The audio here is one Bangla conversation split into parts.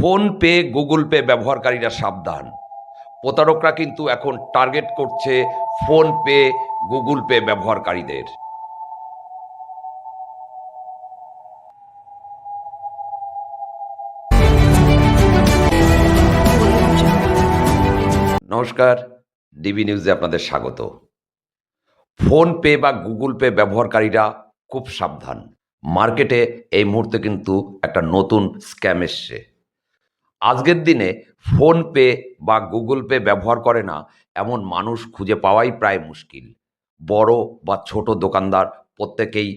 ফোনপে, গুগল পে ব্যবহারকারীরা সাবধান। প্রতারকরা কিন্তু এখন টার্গেট করছে ফোনপে, গুগল পে ব্যবহারকারীদের। নমস্কার, ডিবি নিউজে আপনাদের স্বাগত। ফোনপে বা গুগল পে ব্যবহারকারীরা খুব সাবধান। মার্কেটে এই মুহূর্তে কিন্তু একটা নতুন স্ক্যাম এসছে। আজকের দিনে ফোনপে বা গুগল পে ব্যবহার করে না এমন মানুষ খুঁজে পাওয়াই প্রায় মুশকিল। বড় বা ছোট দোকানদার প্রত্যেকেই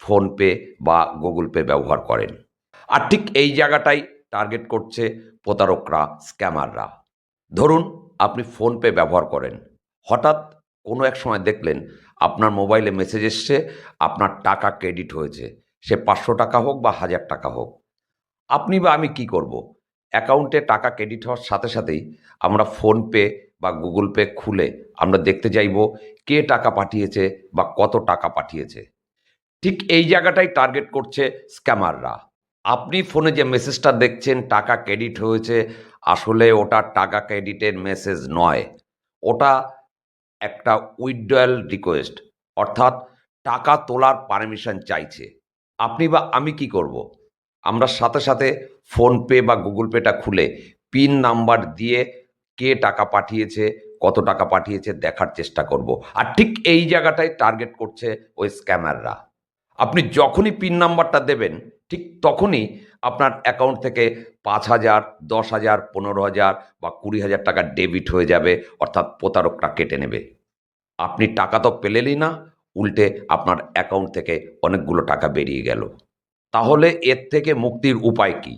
ফোনপে বা গুগল পে ব্যবহার করেন। আর ঠিক এই জায়গাটাই টার্গেট করছে প্রতারকরা, স্ক্যামাররা। ধরুন আপনি ফোনপে ব্যবহার করেন, হঠাৎ কোনো এক সময় দেখলেন আপনার মোবাইলে মেসেজ এসছে আপনার টাকা ক্রেডিট হয়েছে, সে 500 টাকা হোক বা 1000 টাকা হোক। আপনি বা আমি কি করব? অ্যাকাউন্টে টাকা ক্রেডিট হওয়ার সাথে সাথেই আমরা ফোনপে বা গুগল পে খুলে আমরা দেখতে চাইব কে টাকা পাঠিয়েছে বা কত টাকা পাঠিয়েছে। ঠিক এই জায়গাটাই টার্গেট করছে স্ক্যামাররা। আপনি ফোনে যে মেসেজটা দেখছেন টাকা ক্রেডিট হয়েছে, আসলে ওটা টাকা ক্রেডিটের মেসেজ নয়। ওটা একটা উইথড্রয়াল রিকোয়েস্ট, অর্থাৎ টাকা তোলার পারমিশন চাইছে। আপনি বা আমি কি করব? আমরা সাথে সাথে ফোনপে বা গুগল পেটা খুলে পিন নাম্বার দিয়ে কে টাকা পাঠিয়েছে, কত টাকা পাঠিয়েছে দেখার চেষ্টা করব। আর ঠিক এই জায়গাটাই টার্গেট করছে ওই স্ক্যামাররা। আপনি যখনই পিন নাম্বারটা দেবেন ঠিক তখনই আপনার অ্যাকাউন্ট থেকে 5,000, 10,000, 15,000 বা 20,000 টাকা ডেবিট হয়ে যাবে, অর্থাৎ প্রতারকরা কেটে নেবে। আপনি টাকা তো পেলেনই না, উল্টে আপনার অ্যাকাউন্ট থেকে অনেকগুলো টাকা বেরিয়ে গেল। তাহলে এর থেকে মুক্তির উপায় কি?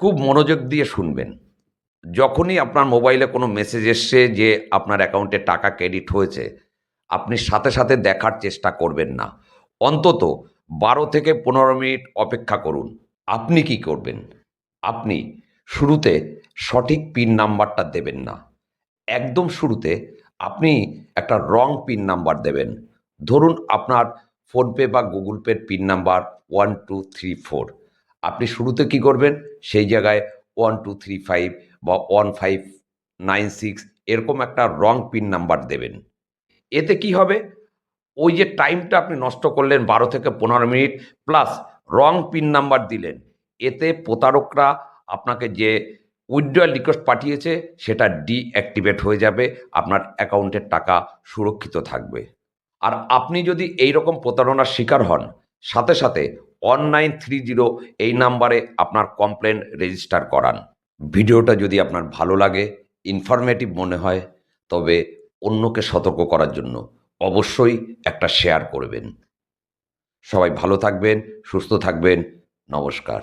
খুব মনোযোগ দিয়ে শুনবেন। যখনই আপনার মোবাইলে কোনো মেসেজ এসছে যে আপনার অ্যাকাউন্টে টাকা ক্রেডিট হয়েছে, আপনি সাথে সাথে দেখার চেষ্টা করবেন না। অন্তত 12 থেকে 15 মিনিট অপেক্ষা করুন। আপনি কি করবেন? আপনি শুরুতে সঠিক পিন নাম্বারটা দেবেন না। একদম শুরুতে আপনি একটা রং পিন নাম্বার দেবেন। ধরুন আপনার ফোনপে বা গুগল পের পিন নাম্বার 1234। আপনি শুরুতে কি করবেন? সেই জায়গায় 1235 বা 1596 এরকম একটা রং পিন নাম্বার দেবেন। এতে কি হবে? ওই যে টাইমটা আপনি নষ্ট করলেন 12 থেকে 15 মিনিট প্লাস রং পিন নাম্বার দিলেন। এতে প্রতারকরা আপনাকে যে উইথড্রয়াল রিকোয়েস্ট পাঠিয়েছে সেটা ডিঅ্যাক্টিভেট হয়ে যাবে। আপনার অ্যাকাউন্টের টাকা সুরক্ষিত থাকবে। আর আপনি যদি এই রকম প্রতারণার শিকার হন, সাথে সাথে 1930 এই নাম্বারে আপনার কমপ্লেন রেজিস্টার করান। ভিডিওটা যদি আপনার ভালো লাগে, ইনফরমেটিভ মনে হয়, তবে অন্যকে সতর্ক করার জন্য অবশ্যই একটা শেয়ার করবেন। সবাই ভালো থাকবেন, সুস্থ থাকবেন। নমস্কার।